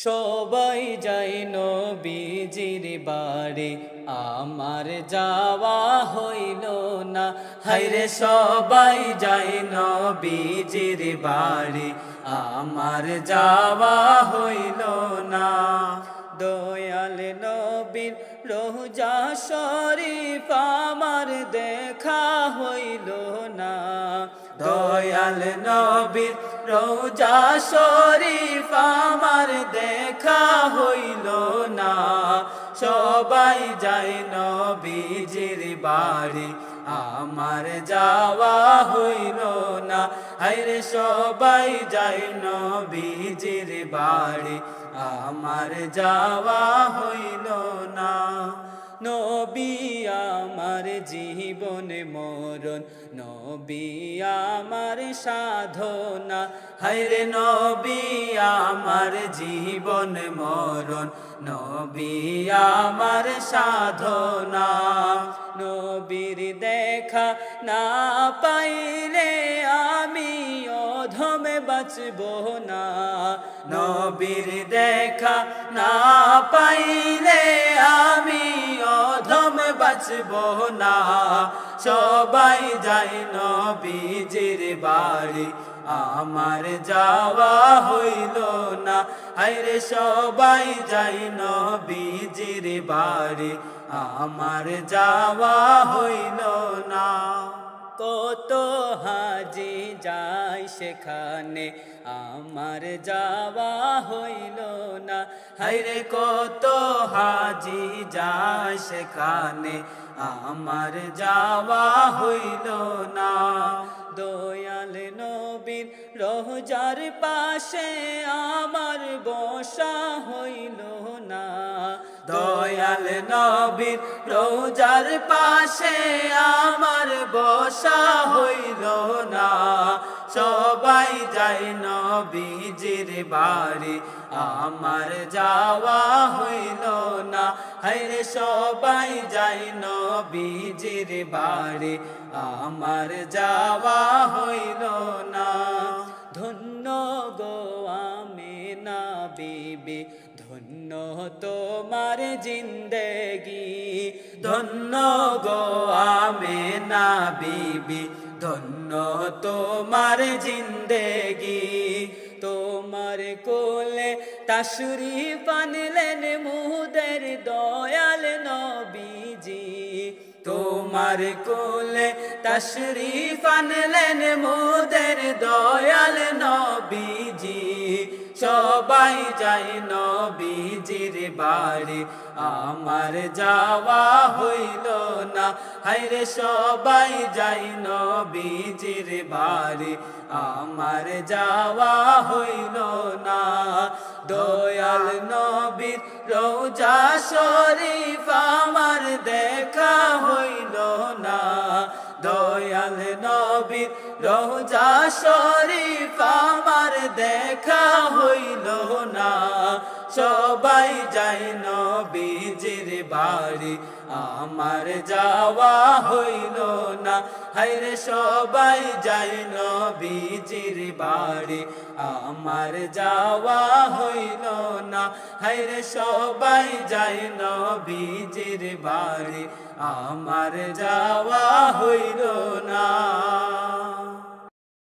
সবাই যায় নবীজির বাড়ি, আমার যাওয়া হইল না। হায়রে সবাই যায় নবীজির বাড়ি, আমার যাওয়া হইল না। দয়াল নবীর রোজা শরীফ আমার দেখা হইল না। দয়াল নবীর রোজা শরীফ আমার দেখা হইল না। সবাই যায় নবীজির বাড়ি, আমার যাওয়া হইল না। হায়রে সবাই যায় নবীজির বাড়ি, আমার যাওয়া হইল না। নবী আমার জীবন মরণ, নবী আমার সাধনা। হায়রে নবী আমার জীবন মরণ, নবী আমার সাধনা। নবীর দেখা না পাইলে আমি অধমে বাঁচব না। নবীর দেখা না পাইলে আমি অধমে বাঁচব না। সবাই যায় নবীজির বাড়ি, আমার যাওয়া হইল না। হায়রে সবাই যায় নবীজির বাড়ি, আমার যাওয়া হইল না। কত হাজি যায় সেখানে, আমার যাওয়া হইল না। হায়রে কত হাজি যায় সেখানে, আমার যাওয়া হইল না। দয়াল নবীর রোজার পাশে আমার বসা হইল না। দয়াল নবীর রোজার পাশে আমার বসা হইল না। সবাই যায় নবীজির বাড়ি, আমার যাওয়া হইল না। হায়রে সবাই যায় নবীজির বাড়ি, আমার যাওয়া হইল না। ধন্য গো আমিনা বিবি, ধন্য তোমার জিন্দেগি। ধন্য গো আমিনা বিবি, ধন্য তোমার জিন্দেগি। তোমার কোলে তাশরীফ আনলেন মুদের দয়াল নবীজি। তোমার কোলে তাশরীফ আনলেন মুদের দয়াল নবীজি। সবাই যায় নবীজির বাড়ি, আমার যাওয়া হইল না। হায়রে সবাই যায় নবীজির বাড়ি, আমার যাওয়া হইল না। দয়াল নবীর রোজা শরীফ আমার দেখা হইল না। দয়াল নবীর রোজা শরীফ আমার দেখা হইল না। সবাই যায় নবীজির বাড়ি, আমার যাওয়া হইল না। হায়রে সবাই যায় নবীজির বাড়ি, আমার যাওয়া হইল না। হায়রে সবাই যায় নবীজির বাড়ি, আমার যাওয়া হইল না।